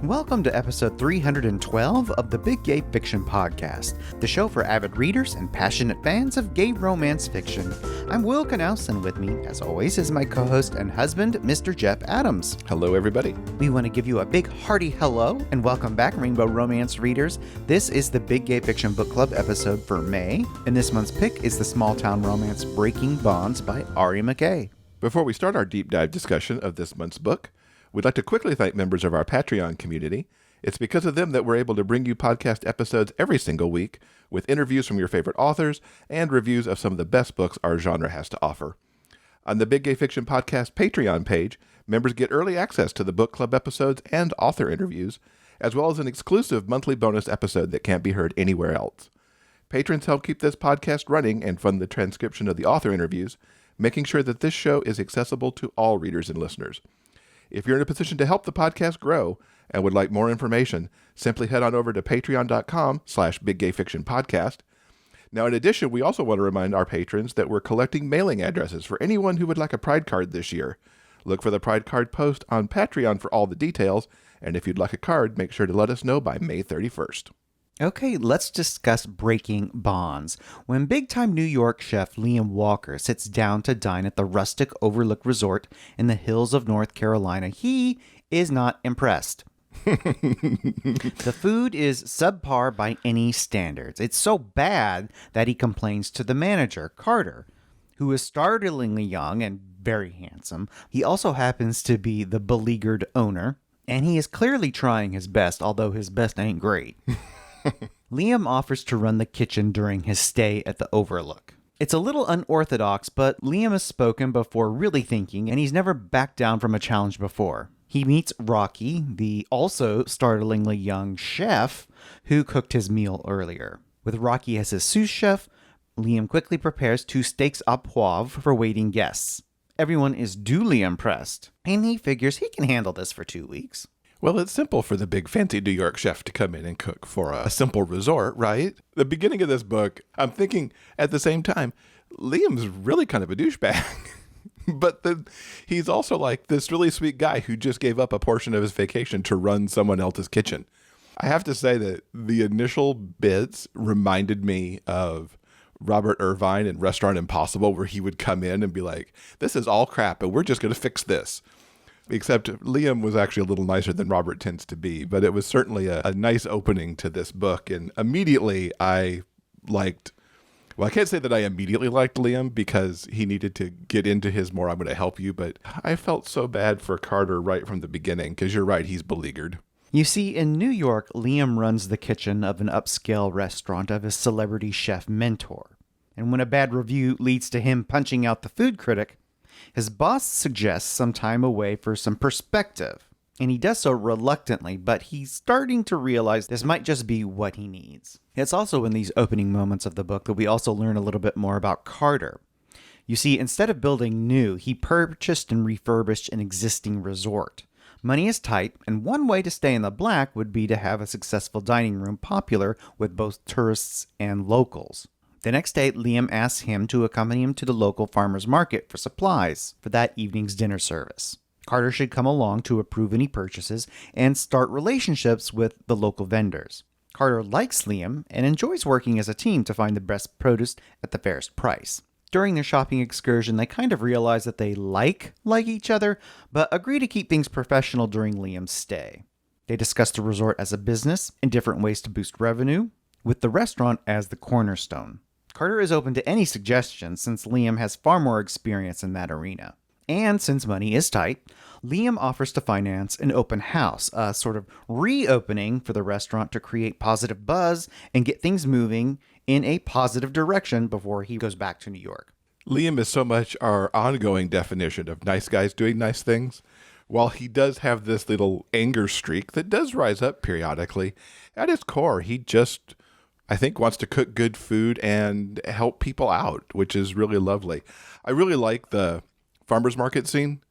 Welcome to episode 312 of the Big Gay Fiction Podcast, the show for avid readers and passionate fans of gay romance fiction. I'm Will Knaus, and with me, as always, is my co-host and husband, Mr. Jeff Adams. Hello, everybody. We want to give you a big hearty hello and welcome back, Rainbow Romance readers. This is the Big Gay Fiction Book Club episode for May, and this month's pick is the small town romance Breaking Bonds by Ari McKay. Before we start our deep dive discussion of this month's book, we'd like to quickly thank members of our Patreon community. It's because of them that we're able to bring you podcast episodes every single week with interviews from your favorite authors and reviews of some of the best books our genre has to offer. On the Big Gay Fiction Podcast Patreon page, members get early access to the book club episodes and author interviews, as well as an exclusive monthly bonus episode that can't be heard anywhere else. Patrons help keep this podcast running and fund the transcription of the author interviews, making sure that this show is accessible to all readers and listeners. If you're in a position to help the podcast grow and would like more information, simply head on over to patreon.com/biggayfictionpodcast. Now, in addition, we also want to remind our patrons that we're collecting mailing addresses for anyone who would like a Pride card this year. Look for the Pride card post on Patreon for all the details, and if you'd like a card, make sure to let us know by May 31st. Okay, let's discuss Breaking Bonds. When big-time New York chef Liam Walker sits down to dine at the Rustic Overlook Resort in the hills of North Carolina, he is not impressed. The food is subpar by any standards. It's so bad that he complains to the manager, Carter, who is startlingly young and very handsome. He also happens to be the beleaguered owner, and he is clearly trying his best, although his best ain't great. Liam offers to run the kitchen during his stay at the Overlook. It's a little unorthodox, but Liam has spoken before really thinking, and he's never backed down from a challenge before. He meets Rocky, the also startlingly young chef who cooked his meal earlier. With Rocky as his sous chef, Liam quickly prepares 2 steaks au poivre for waiting guests. Everyone is duly impressed, and he figures he can handle this for 2 weeks. Well, it's simple for the big fancy New York chef to come in and cook for a simple resort, right? The beginning of this book, I'm thinking at the same time, Liam's really kind of a douchebag. But he's also like this really sweet guy who just gave up a portion of his vacation to run someone else's kitchen. I have to say that the initial bits reminded me of Robert Irvine in Restaurant Impossible, where he would come in and be like, this is all crap, and we're just going to fix this. Except Liam was actually a little nicer than Robert tends to be, but it was certainly a nice opening to this book. And immediately I can't say that I immediately liked Liam because he needed to get into his more I'm going to help you, but I felt so bad for Carter right from the beginning because you're right, he's beleaguered. You see, in New York, Liam runs the kitchen of an upscale restaurant of his celebrity chef mentor. And when a bad review leads to him punching out the food critic, his boss suggests some time away for some perspective, and he does so reluctantly, but he's starting to realize this might just be what he needs. It's also in these opening moments of the book that we also learn a little bit more about Carter. You see, instead of building new, he purchased and refurbished an existing resort. Money is tight, and one way to stay in the black would be to have a successful dining room popular with both tourists and locals. The next day, Liam asks him to accompany him to the local farmer's market for supplies for that evening's dinner service. Carter should come along to approve any purchases and start relationships with the local vendors. Carter likes Liam and enjoys working as a team to find the best produce at the fairest price. During their shopping excursion, they kind of realize that they like each other, but agree to keep things professional during Liam's stay. They discuss the resort as a business and different ways to boost revenue, with the restaurant as the cornerstone. Carter is open to any suggestions since Liam has far more experience in that arena. And since money is tight, Liam offers to finance an open house, a sort of reopening for the restaurant to create positive buzz and get things moving in a positive direction before he goes back to New York. Liam is so much our ongoing definition of nice guys doing nice things. While he does have this little anger streak that does rise up periodically, at his core, he just, I think, wants to cook good food and help people out, which is really lovely. I really like the farmer's market scene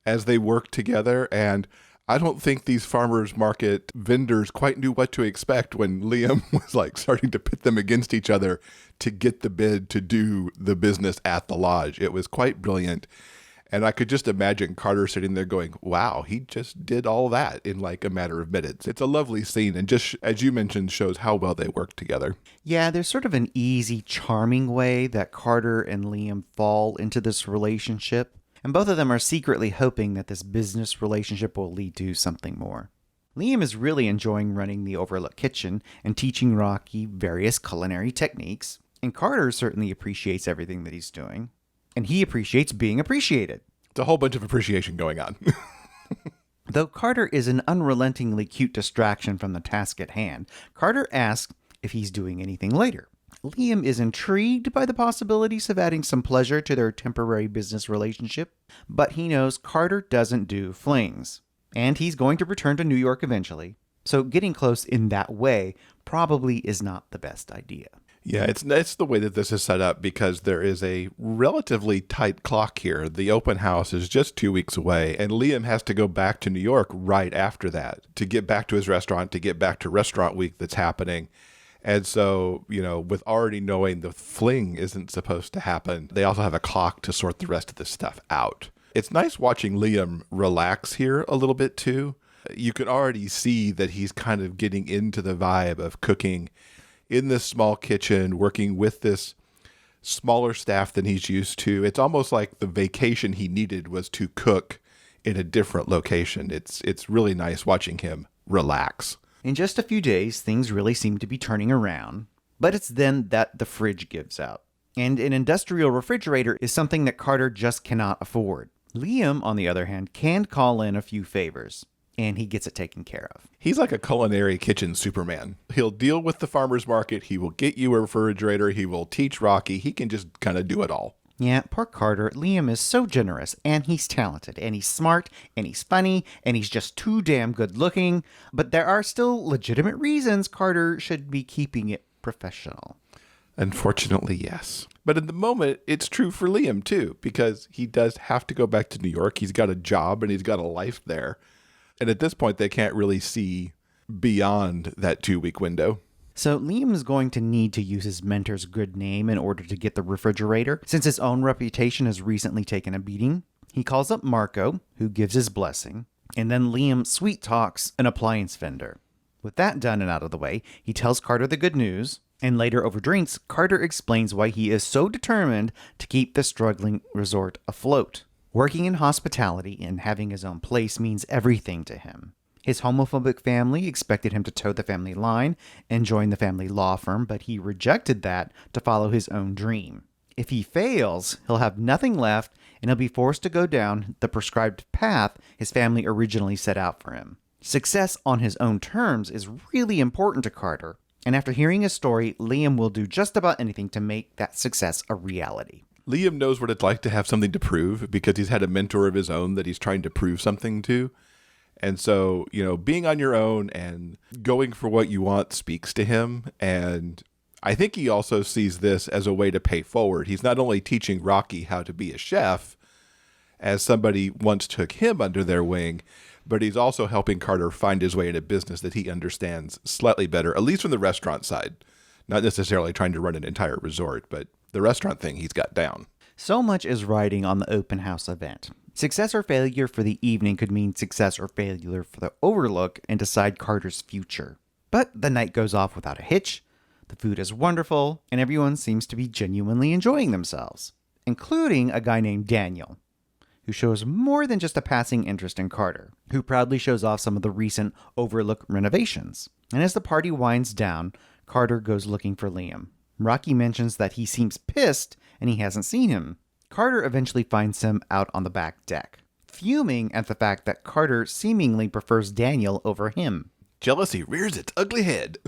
as they work together, and I don't think these farmers market vendors quite knew what to expect when Liam was like starting to pit them against each other to get the bid to do the business at the lodge. It was quite brilliant. And I could just imagine Carter sitting there going, wow, he just did all that in like a matter of minutes. It's a lovely scene and just, as you mentioned, shows how well they work together. Yeah, there's sort of an easy, charming way that Carter and Liam fall into this relationship. And both of them are secretly hoping that this business relationship will lead to something more. Liam is really enjoying running the Overlook Kitchen and teaching Rocky various culinary techniques. And Carter certainly appreciates everything that he's doing. And he appreciates being appreciated. It's a whole bunch of appreciation going on. Though Carter is an unrelentingly cute distraction from the task at hand, Carter asks if he's doing anything later. Liam is intrigued by the possibilities of adding some pleasure to their temporary business relationship, but he knows Carter doesn't do flings. And he's going to return to New York eventually. So getting close in that way probably is not the best idea. Yeah, it's the way that this is set up because there is a relatively tight clock here. The open house is just 2 weeks away, and Liam has to go back to New York right after that to get back to his restaurant, to get back to restaurant week that's happening. And so, with already knowing the fling isn't supposed to happen, they also have a clock to sort the rest of this stuff out. It's nice watching Liam relax here a little bit too. You can already see that he's kind of getting into the vibe of cooking in this small kitchen, working with this smaller staff than he's used to. It's almost like the vacation he needed was to cook in a different location. It's really nice watching him relax. In just a few days, things really seem to be turning around, but it's then that the fridge gives out. And an industrial refrigerator is something that Carter just cannot afford. Liam, on the other hand, can call in a few favors, and he gets it taken care of. He's like a culinary kitchen Superman. He'll deal with the farmer's market. He will get you a refrigerator. He will teach Rocky. He can just kind of do it all. Yeah, poor Carter. Liam is so generous, and he's talented, and he's smart, and he's funny, and he's just too damn good looking. But there are still legitimate reasons Carter should be keeping it professional. Unfortunately, yes. But at the moment, it's true for Liam, too, because he does have to go back to New York. He's got a job, and he's got a life there. And at this point, they can't really see beyond that 2-week window. So Liam is going to need to use his mentor's good name in order to get the refrigerator, since his own reputation has recently taken a beating. He calls up Marco, who gives his blessing, and then Liam sweet talks an appliance vendor. With that done and out of the way, he tells Carter the good news, and later over drinks, Carter explains why he is so determined to keep the struggling resort afloat. Working in hospitality and having his own place means everything to him. His homophobic family expected him to toe the family line and join the family law firm, but he rejected that to follow his own dream. If he fails, he'll have nothing left and he'll be forced to go down the prescribed path his family originally set out for him. Success on his own terms is really important to Carter, and after hearing his story, Liam will do just about anything to make that success a reality. Liam knows what it's like to have something to prove because he's had a mentor of his own that he's trying to prove something to. And so, being on your own and going for what you want speaks to him. And I think he also sees this as a way to pay forward. He's not only teaching Rocky how to be a chef, as somebody once took him under their wing, but he's also helping Carter find his way in a business that he understands slightly better, at least from the restaurant side. Not necessarily trying to run an entire resort, but the restaurant thing he's got down. So much is riding on the open house event. Success or failure for the evening could mean success or failure for the Overlook and decide Carter's future. But the night goes off without a hitch, the food is wonderful, and everyone seems to be genuinely enjoying themselves, including a guy named Daniel, who shows more than just a passing interest in Carter, who proudly shows off some of the recent Overlook renovations. And as the party winds down, Carter goes looking for Liam. Rocky mentions that he seems pissed and he hasn't seen him. Carter eventually finds him out on the back deck, fuming at the fact that Carter seemingly prefers Daniel over him. Jealousy rears its ugly head.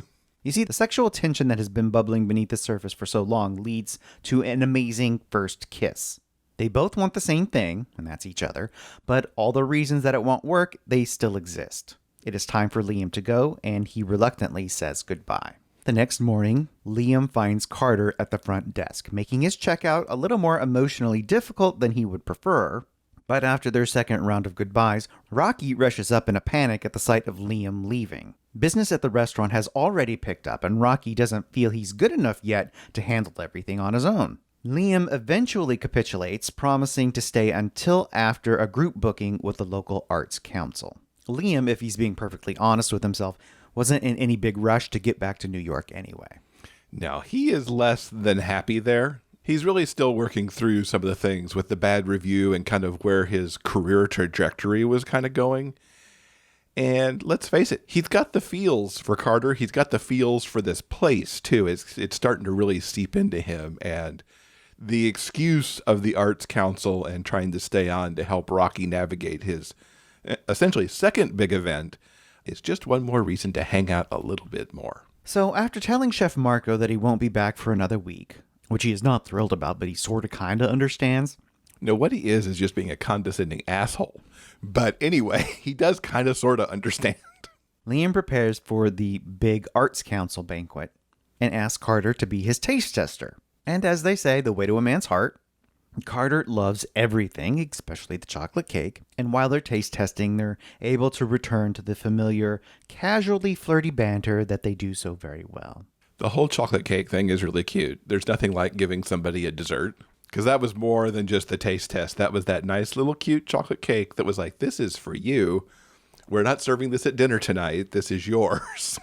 You see, the sexual tension that has been bubbling beneath the surface for so long leads to an amazing first kiss. They both want the same thing, and that's each other, but all the reasons that it won't work, they still exist. It is time for Liam to go, and he reluctantly says goodbye. The next morning, Liam finds Carter at the front desk, making his checkout a little more emotionally difficult than he would prefer. But after their second round of goodbyes, Rocky rushes up in a panic at the sight of Liam leaving. Business at the restaurant has already picked up, and Rocky doesn't feel he's good enough yet to handle everything on his own. Liam eventually capitulates, promising to stay until after a group booking with the local arts council. Liam, if he's being perfectly honest with himself, wasn't in any big rush to get back to New York anyway. Now, he is less than happy there. He's really still working through some of the things with the bad review and kind of where his career trajectory was kind of going. And let's face it, he's got the feels for Carter. He's got the feels for this place, too. It's starting to really seep into him. And the excuse of the Arts Council and trying to stay on to help Rocky navigate his essentially second big event is just one more reason to hang out a little bit more. So after telling Chef Marco that he won't be back for another week, which he is not thrilled about, but he sort of kind of understands. No, what he is just being a condescending asshole. But anyway, he does kind of sort of understand. Liam prepares for the big Arts Council banquet and asks Carter to be his taste tester. And as they say, the way to a man's heart, Carter loves everything, especially the chocolate cake. And while they're taste testing, they're able to return to the familiar, casually flirty banter that they do so very well. The whole chocolate cake thing is really cute. There's nothing like giving somebody a dessert. Because that was more than just the taste test. That was that nice little cute chocolate cake that was like, this is for you. We're not serving this at dinner tonight. This is yours.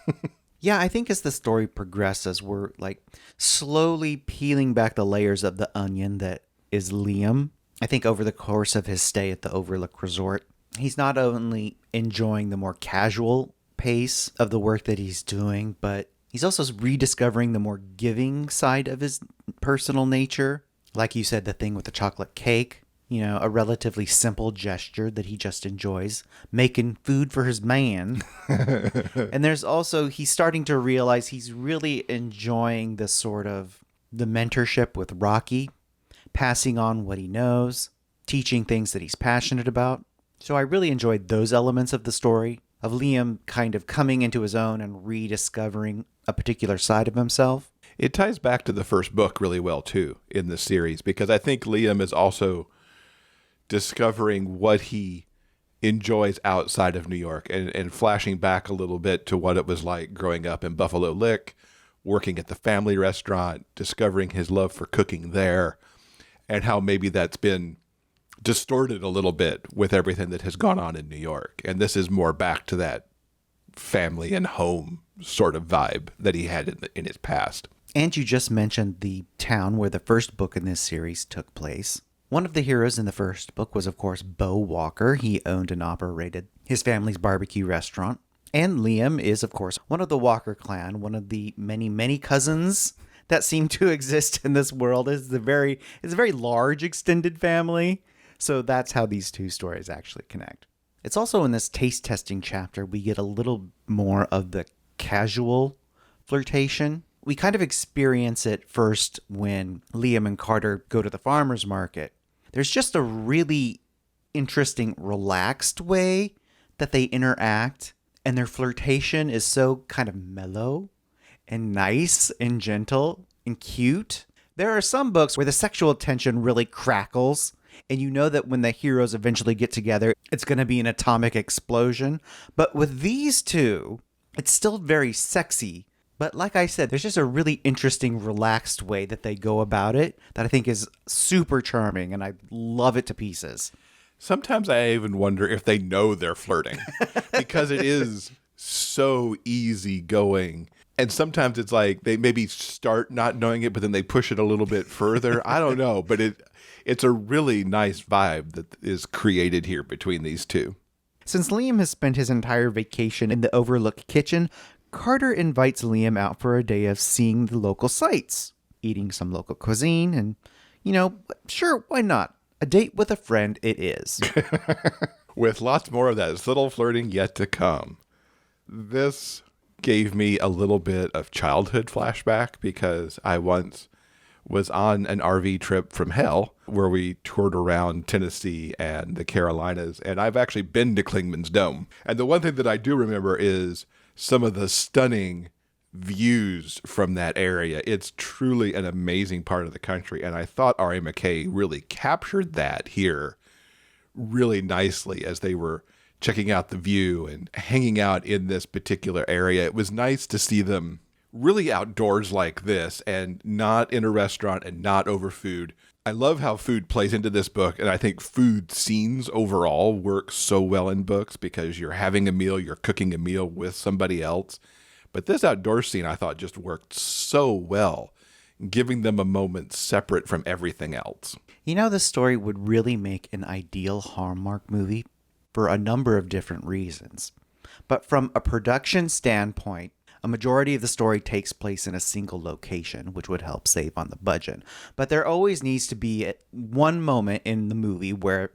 Yeah, I think as the story progresses, we're like slowly peeling back the layers of the onion that is Liam. I think over the course of his stay at the Overlook Resort, he's not only enjoying the more casual pace of the work that he's doing, but he's also rediscovering the more giving side of his personal nature. Like you said, the thing with the chocolate cake, you know, a relatively simple gesture that he just enjoys, making food for his man. And there's also, he's starting to realize he's really enjoying the sort of the mentorship with Rocky, passing on what he knows, teaching things that he's passionate about. So I really enjoyed those elements of the story, of Liam kind of coming into his own and rediscovering a particular side of himself. It ties back to the first book really well, too, in this series, because I think Liam is also discovering what he enjoys outside of New York and flashing back a little bit to what it was like growing up in Buffalo Lick, working at the family restaurant, discovering his love for cooking there, and how maybe that's been distorted a little bit with everything that has gone on in New York. And this is more back to that family and home sort of vibe that he had in his past. And you just mentioned the town where the first book in this series took place. One of the heroes in the first book was, of course, Bo Walker. He owned and operated his family's barbecue restaurant. And Liam is, of course, one of the Walker clan, one of the many, many cousins that seem to exist in this world. It's a very large extended family. So that's how these two stories actually connect. It's also in this taste testing chapter, we get a little more of the casual flirtation. We kind of experience it first when Liam and Carter go to the farmer's market. There's just a really interesting, relaxed way that they interact, and their flirtation is so kind of mellow and nice and gentle and cute. There are some books where the sexual tension really crackles, and you know that when the heroes eventually get together, it's going to be an atomic explosion. But with these two, it's still very sexy. But like I said, there's just a really interesting, relaxed way that they go about it that I think is super charming, and I love it to pieces. Sometimes I even wonder if they know they're flirting because it is so easy going. And sometimes it's like they maybe start not knowing it, but then they push it a little bit further. I don't know, but it's a really nice vibe that is created here between these two. Since Liam has spent his entire vacation in the Overlook kitchen, Carter invites Liam out for a day of seeing the local sights, eating some local cuisine, and, you know, sure, why not? A date with a friend it is. With lots more of that subtle flirting yet to come. This gave me a little bit of childhood flashback because I once was on an RV trip from hell where we toured around Tennessee and the Carolinas, and I've actually been to Clingman's Dome. And the one thing that I do remember is some of the stunning views from that area. It's truly an amazing part of the country, and I thought Ari McKay really captured that here really nicely as they were checking out the view and hanging out in this particular area. It was nice to see them really outdoors like this and not in a restaurant and not over food. I love how food plays into this book, and I think food scenes overall work so well in books because you're having a meal, you're cooking a meal with somebody else. But this outdoor scene I thought just worked so well, giving them a moment separate from everything else. You know, this story would really make an ideal Hallmark movie for a number of different reasons. But from a production standpoint, a majority of the story takes place in a single location, which would help save on the budget. But there always needs to be one moment in the movie where,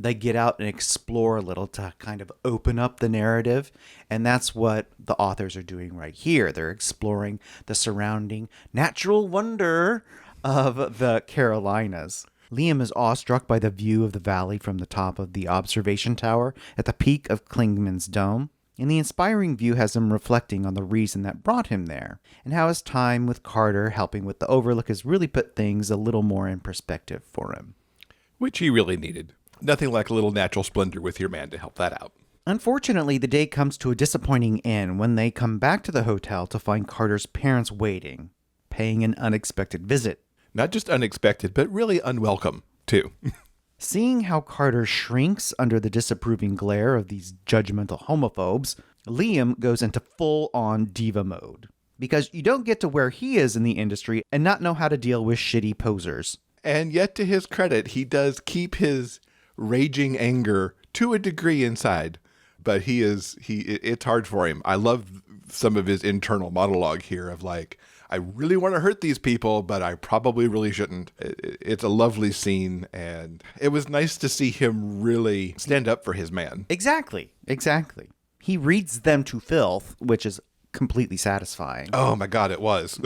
they get out and explore a little to kind of open up the narrative. And that's what the authors are doing right here. They're exploring the surrounding natural wonder of the Carolinas. Liam is awestruck by the view of the valley from the top of the observation tower at the peak of Klingman's Dome. And the inspiring view has him reflecting on the reason that brought him there, and how his time with Carter helping with the overlook has really put things a little more in perspective for him. Which he really needed. Nothing like a little natural splendor with your man to help that out. Unfortunately, the day comes to a disappointing end when they come back to the hotel to find Carter's parents waiting, paying an unexpected visit. Not just unexpected, but really unwelcome, too. Seeing how Carter shrinks under the disapproving glare of these judgmental homophobes, Liam goes into full-on diva mode. Because you don't get to where he is in the industry and not know how to deal with shitty posers. And yet, to his credit, he does keep his raging anger to a degree inside. But it's hard for him. I love some of his internal monologue here of like, I really want to hurt these people, but I probably really shouldn't. It's a lovely scene, and it was nice to see him really stand up for his man. Exactly. He reads them to filth, which is completely satisfying. Oh my God, it was.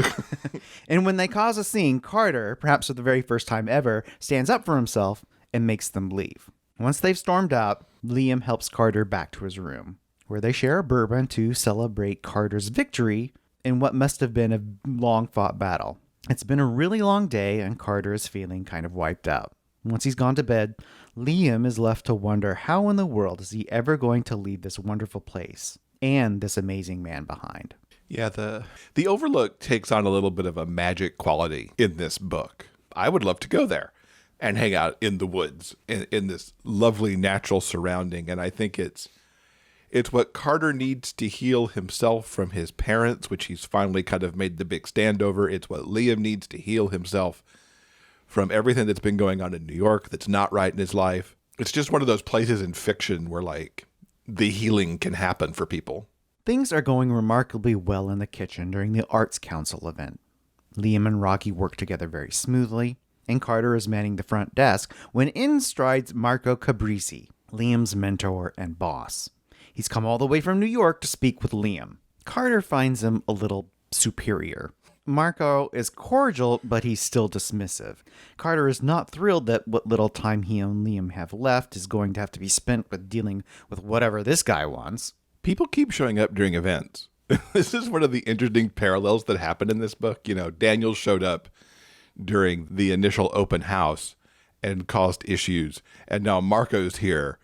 And when they cause a scene, Carter, perhaps for the very first time ever, stands up for himself and makes them leave. Once they've stormed out, Liam helps Carter back to his room, where they share a bourbon to celebrate Carter's victory in what must have been a long-fought battle. It's been a really long day, and Carter is feeling kind of wiped out. Once he's gone to bed, Liam is left to wonder how in the world is he ever going to leave this wonderful place and this amazing man behind. Yeah, the Overlook takes on a little bit of a magic quality in this book. I would love to go there and hang out in the woods in this lovely natural surrounding, and I think it's what Carter needs to heal himself from his parents, which he's finally kind of made the big stand over. It's what Liam needs to heal himself from everything that's been going on in New York that's not right in his life. It's just one of those places in fiction where, like, the healing can happen for people. Things are going remarkably well in the kitchen during the Arts Council event. Liam and Rocky work together very smoothly, and Carter is manning the front desk when in strides Marco Cabrisi, Liam's mentor and boss. He's come all the way from New York to speak with Liam. Carter finds him a little superior. Marco is cordial, but he's still dismissive. Carter is not thrilled that what little time he and Liam have left is going to have to be spent with dealing with whatever this guy wants. People keep showing up during events. This is one of the interesting parallels that happened in this book. Daniel showed up during the initial open house and caused issues. And now Marco's here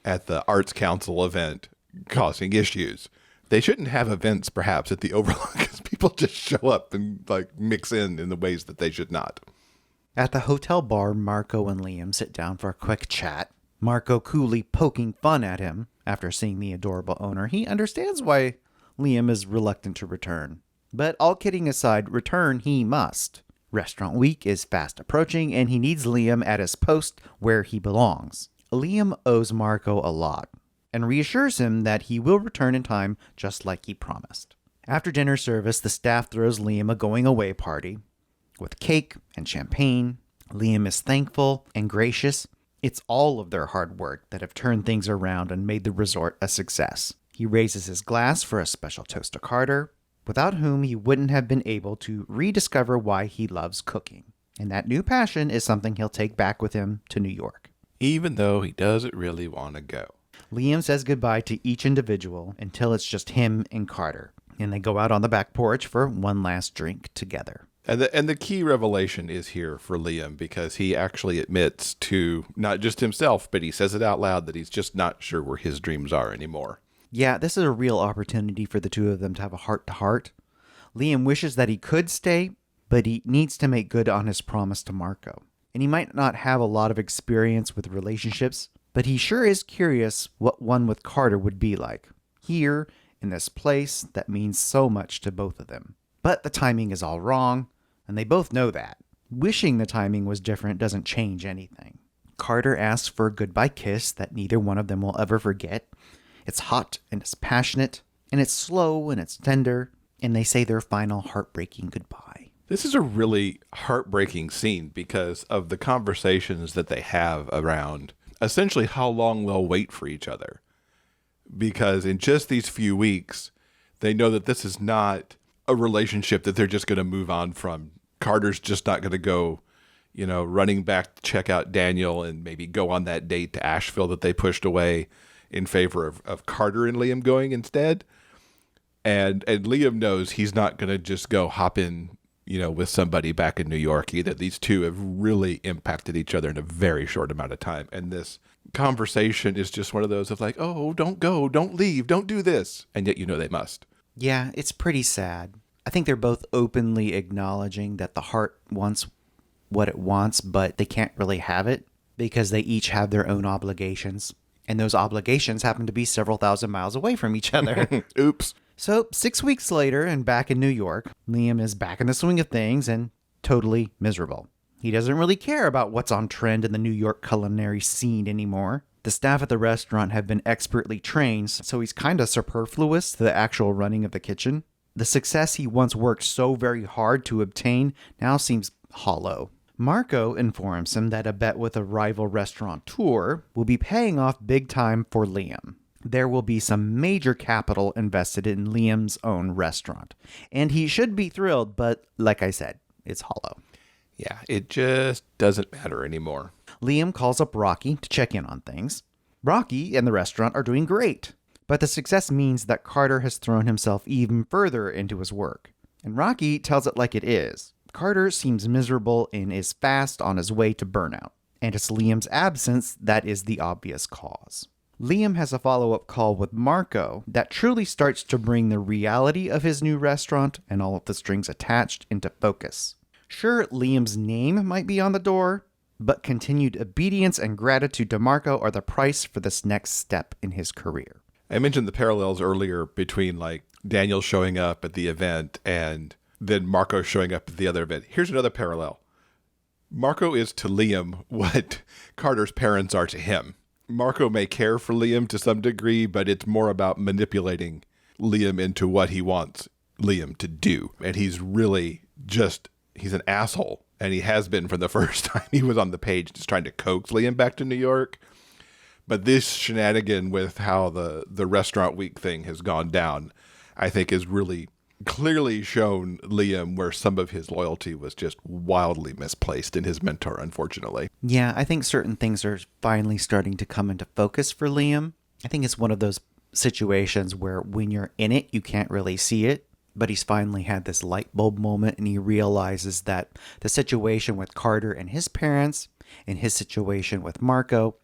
at the Arts Council event causing issues. They shouldn't have events, perhaps, at the Overlook because people just show up and mix in the ways that they should not. At the hotel bar, Marco and Liam sit down for a quick chat. Marco coolly poking fun at him. After seeing the adorable owner, he understands why Liam is reluctant to return. But all kidding aside, return he must. Restaurant week is fast approaching, and he needs Liam at his post where he belongs. Liam owes Marco a lot, and reassures him that he will return in time just like he promised. After dinner service, the staff throws Liam a going-away party with cake and champagne. Liam is thankful and gracious. It's all of their hard work that have turned things around and made the resort a success. He raises his glass for a special toast to Carter, without whom he wouldn't have been able to rediscover why he loves cooking. And that new passion is something he'll take back with him to New York. Even though he doesn't really want to go. Liam says goodbye to each individual until it's just him and Carter, and they go out on the back porch for one last drink together. And the key revelation is here for Liam because he actually admits to not just himself, but he says it out loud that he's just not sure where his dreams are anymore. Yeah, this is a real opportunity for the two of them to have a heart-to-heart. Liam wishes that he could stay, but he needs to make good on his promise to Marco. And he might not have a lot of experience with relationships, but he sure is curious what one with Carter would be like. Here, in this place that means so much to both of them. But the timing is all wrong, and they both know that. Wishing the timing was different doesn't change anything. Carter asks for a goodbye kiss that neither one of them will ever forget. It's hot and it's passionate, and it's slow and it's tender, and they say their final heartbreaking goodbye. This is a really heartbreaking scene because of the conversations that they have around essentially how long they'll wait for each other. Because in just these few weeks, they know that this is not a relationship that they're just going to move on from. Carter's just not going to go, running back to check out Daniel and maybe go on that date to Asheville that they pushed away in favor of Carter and Liam going instead. And Liam knows he's not going to just go hop in, with somebody back in New York either. These two have really impacted each other in a very short amount of time. And this conversation is just one of those of like, oh, don't go, don't leave, don't do this. And yet they must. Yeah, it's pretty sad. I think they're both openly acknowledging that the heart wants what it wants, but they can't really have it because they each have their own obligations. And those obligations happen to be several thousand miles away from each other. Oops. So 6 weeks later and back in New York, Liam is back in the swing of things and totally miserable. He doesn't really care about what's on trend in the New York culinary scene anymore. The staff at the restaurant have been expertly trained, so he's kind of superfluous to the actual running of the kitchen. The success he once worked so very hard to obtain now seems hollow. Marco informs him that a bet with a rival restaurateur will be paying off big time for Liam. There will be some major capital invested in Liam's own restaurant. And he should be thrilled, but like I said, it's hollow. Yeah, it just doesn't matter anymore. Liam calls up Rocky to check in on things. Rocky and the restaurant are doing great, but the success means that Carter has thrown himself even further into his work. And Rocky tells it like it is. Carter seems miserable and is fast on his way to burnout. And it's Liam's absence that is the obvious cause. Liam has a follow-up call with Marco that truly starts to bring the reality of his new restaurant and all of the strings attached into focus. Sure, Liam's name might be on the door, but continued obedience and gratitude to Marco are the price for this next step in his career. I mentioned the parallels earlier between Daniel showing up at the event and then Marco showing up at the other event. Here's another parallel. Marco is to Liam what Carter's parents are to him. Marco may care for Liam to some degree, but it's more about manipulating Liam into what he wants Liam to do. And he's really he's an asshole. And he has been from the first time he was on the page, just trying to coax Liam back to New York. But this shenanigan with how the restaurant week thing has gone down, I think is really clearly shown Liam where some of his loyalty was just wildly misplaced in his mentor, unfortunately. Yeah, I think certain things are finally starting to come into focus for Liam. I think it's one of those situations where when you're in it, you can't really see it. But he's finally had this light bulb moment and he realizes that the situation with Carter and his parents and his situation with Marco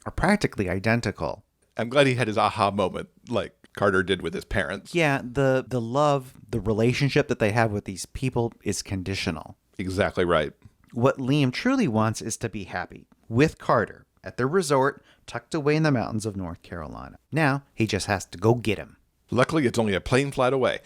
are practically identical. I'm glad he had his aha moment like Carter did with his parents. Yeah, the love, the relationship that they have with these people is conditional. Exactly right. What Liam truly wants is to be happy with Carter at their resort tucked away in the mountains of North Carolina. Now he just has to go get him. Luckily, it's only a plane flight away.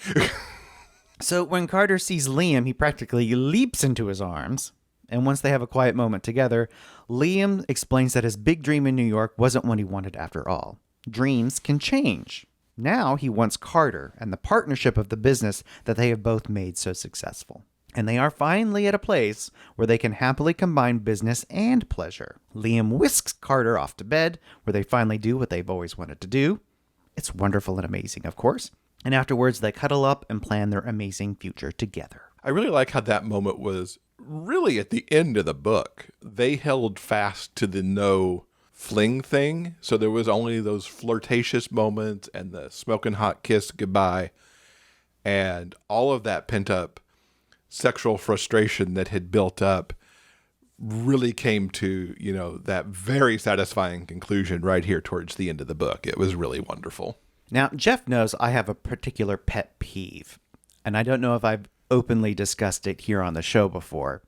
So when Carter sees Liam, he practically leaps into his arms. And once they have a quiet moment together, Liam explains that his big dream in New York wasn't what he wanted after all. Dreams can change. Now he wants Carter and the partnership of the business that they have both made so successful. And they are finally at a place where they can happily combine business and pleasure. Liam whisks Carter off to bed, where they finally do what they've always wanted to do. It's wonderful and amazing, of course. And afterwards, they cuddle up and plan their amazing future together. I really like how that moment was really at the end of the book. They held fast to the no fling thing. So there was only those flirtatious moments and the smoking hot kiss goodbye. And all of that pent up sexual frustration that had built up really came to, that very satisfying conclusion right here towards the end of the book. It was really wonderful. Now, Jeff knows I have a particular pet peeve. and I don't know if I've openly discussed it here on the show before,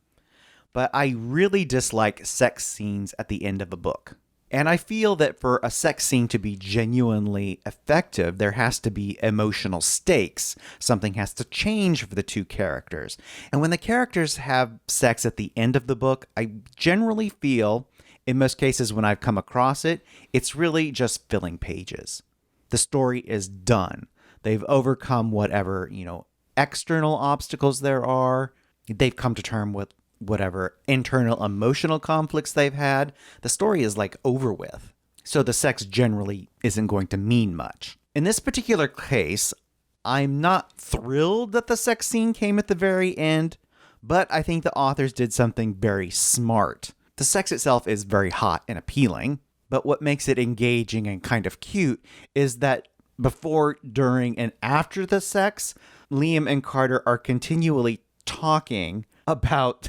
but I really dislike sex scenes at the end of a book. And I feel that for a sex scene to be genuinely effective, there has to be emotional stakes. Something has to change for the two characters. And when the characters have sex at the end of the book, I generally feel, in most cases when I've come across it, it's really just filling pages. The story is done. They've overcome whatever, external obstacles there are. They've come to terms with whatever internal emotional conflicts they've had. The story is over with. So the sex generally isn't going to mean much. In this particular case, I'm not thrilled that the sex scene came at the very end, but I think the authors did something very smart. The sex itself is very hot and appealing, but what makes it engaging and kind of cute is that before, during, and after the sex, Liam and Carter are continually talking about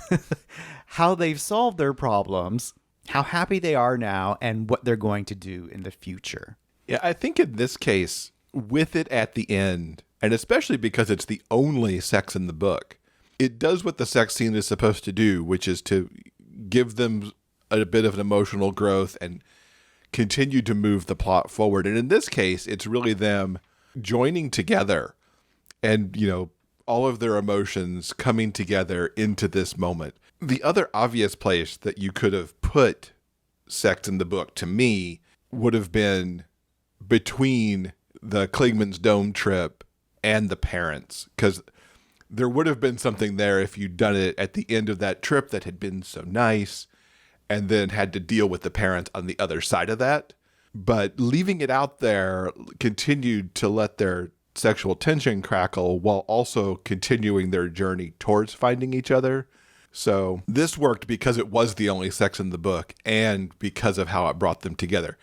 how they've solved their problems, how happy they are now, and what they're going to do in the future. Yeah, I think in this case, with it at the end, and especially because it's the only sex in the book, it does what the sex scene is supposed to do, which is to give them a bit of an emotional growth and continue to move the plot forward. And in this case, it's really them joining together and, all of their emotions coming together into this moment. The other obvious place that you could have put sex in the book, to me, would have been between the Klingman's Dome trip and the parents, because there would have been something there if you'd done it at the end of that trip that had been so nice, and then had to deal with the parents on the other side of that. But leaving it out there continued to let their sexual tension crackle while also continuing their journey towards finding each other. So this worked because it was the only sex in the book and because of how it brought them together.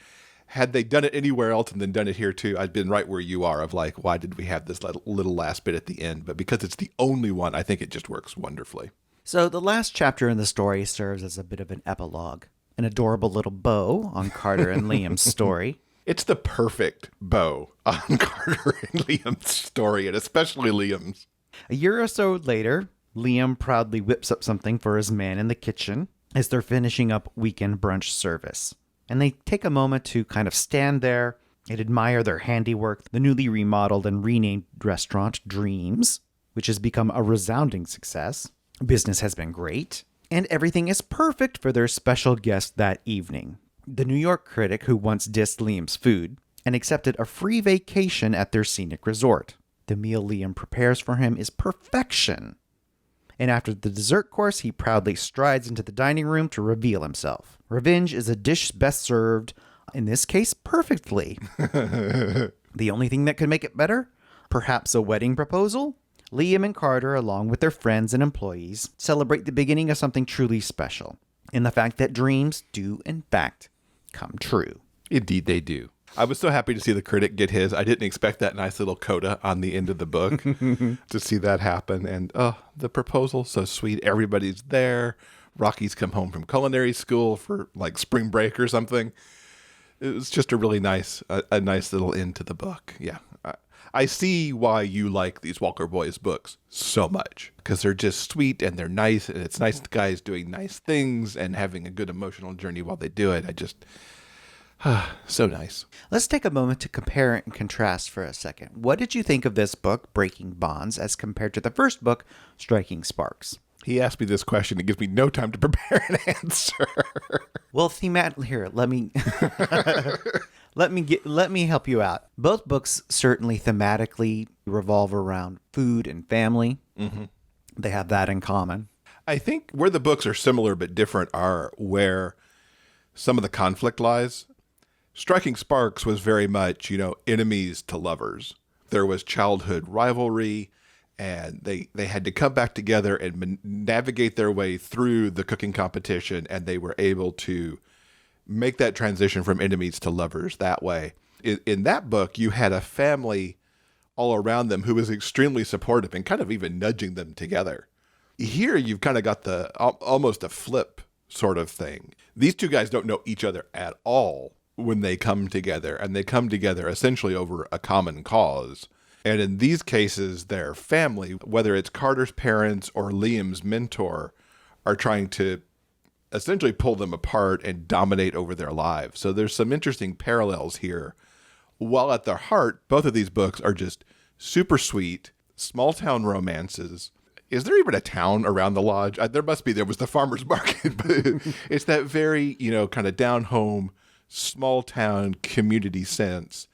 Had they done it anywhere else and then done it here too, I'd been right where you are of why did we have this little last bit at the end? But because it's the only one, I think it just works wonderfully. So the last chapter in the story serves as a bit of an epilogue, an adorable little bow on Carter and Liam's story. It's the perfect bow on Carter and Liam's story, and especially Liam's. A year or so later, Liam proudly whips up something for his man in the kitchen as they're finishing up weekend brunch service. And they take a moment to kind of stand there and admire their handiwork, the newly remodeled and renamed restaurant Dreams, which has become a resounding success. Business has been great, and everything is perfect for their special guest that evening. The New York critic who once dissed Liam's food and accepted a free vacation at their scenic resort. The meal Liam prepares for him is perfection. And after the dessert course, he proudly strides into the dining room to reveal himself. Revenge is a dish best served, in this case, perfectly. The only thing that could make it better? Perhaps a wedding proposal? Liam and Carter, along with their friends and employees, celebrate the beginning of something truly special, in the fact that dreams do, in fact, come true. Indeed, they do. I was so happy to see the critic get his. I didn't expect that nice little coda on the end of the book to see that happen. And the proposal, so sweet. Everybody's there. Rocky's come home from culinary school for spring break or something. It was just a really nice, a nice little end to the book. Yeah. I see why you like these Walker Boys books so much, because they're just sweet and they're nice, and it's nice guys doing nice things and having a good emotional journey while they do it. So nice. Let's take a moment to compare and contrast for a second. What did you think of this book, Breaking Bonds, as compared to the first book, Striking Sparks? He asked me this question. It gives me no time to prepare an answer. Well, here, let me help you out. Both books certainly thematically revolve around food and family. Mm-hmm. They have that in common. I think where the books are similar but different are where some of the conflict lies. Striking Sparks was very much, enemies to lovers. There was childhood rivalry, and they had to come back together and navigate their way through the cooking competition, and they were able to make that transition from enemies to lovers that way. In that book, you had a family all around them who was extremely supportive and kind of even nudging them together. Here, you've kind of got the almost a flip sort of thing. These two guys don't know each other at all when they come together, and they come together essentially over a common cause. And in these cases, their family, whether it's Carter's parents or Liam's mentor, are trying to essentially pull them apart and dominate over their lives. So there's some interesting parallels here. While at their heart, both of these books are just super sweet, small town romances. Is there even a town around the lodge? There must be. There was the farmer's market, but it's that very, kind of down home, small town community sense.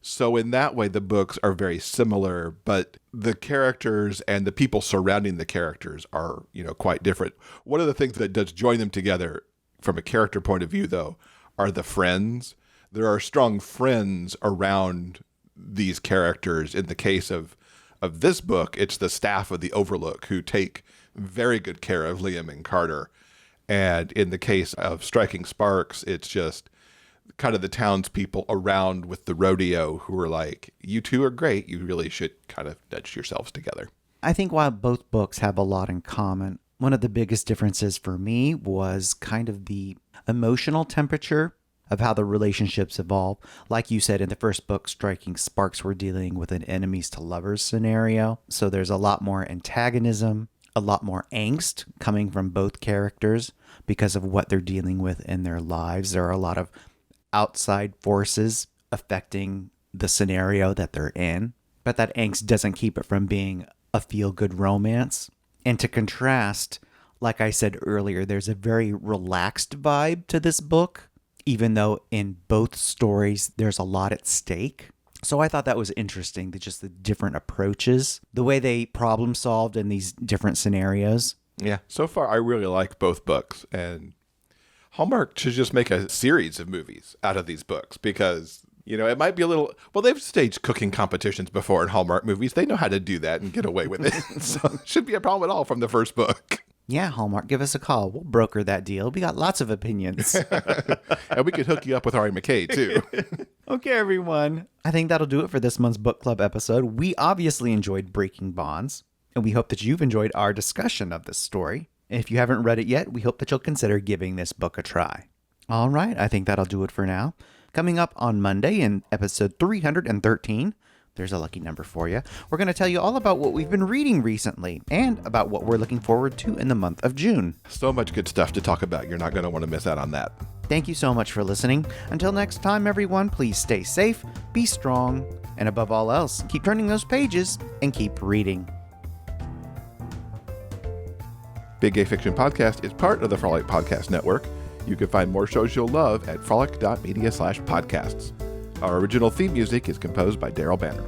So in that way, the books are very similar, but the characters and the people surrounding the characters are, quite different. One of the things that does join them together from a character point of view, though, are the friends. There are strong friends around these characters. In the case of this book, it's the staff of the Overlook who take very good care of Liam and Carter. And in the case of Striking Sparks, it's just kind of the townspeople around with the rodeo who are like, you two are great. You really should kind of nudge yourselves together. I think while both books have a lot in common, one of the biggest differences for me was kind of the emotional temperature of how the relationships evolve. Like you said, in the first book, Striking Sparks, we're dealing with an enemies to lovers scenario. So there's a lot more antagonism, a lot more angst coming from both characters because of what they're dealing with in their lives. There are a lot of outside forces affecting the scenario that they're in, but that angst doesn't keep it from being a feel-good romance. And to contrast, like I said earlier, there's a very relaxed vibe to this book, even though in both stories there's a lot at stake. So I thought that was interesting, just the different approaches, the way they problem solved in these different scenarios. Yeah, so far I really like both books, and Hallmark should just make a series of movies out of these books because, it might be a little... Well, they've staged cooking competitions before in Hallmark movies. They know how to do that and get away with it. So it shouldn't be a problem at all from the first book. Yeah, Hallmark, give us a call. We'll broker that deal. We got lots of opinions. And we could hook you up with Ari McKay, too. Okay, everyone. I think that'll do it for this month's book club episode. We obviously enjoyed Breaking Bonds, and we hope that you've enjoyed our discussion of this story. If you haven't read it yet, we hope that you'll consider giving this book a try. All right, I think that'll do it for now. Coming up on Monday in episode 313, there's a lucky number for you. We're going to tell you all about what we've been reading recently and about what we're looking forward to in the month of June. So much good stuff to talk about. You're not going to want to miss out on that. Thank you so much for listening. Until next time, everyone, please stay safe, be strong, and above all else, keep turning those pages and keep reading. Big Gay Fiction Podcast is part of the Frolic Podcast Network. You can find more shows you'll love at frolic.media/podcasts. Our original theme music is composed by Daryl Banner.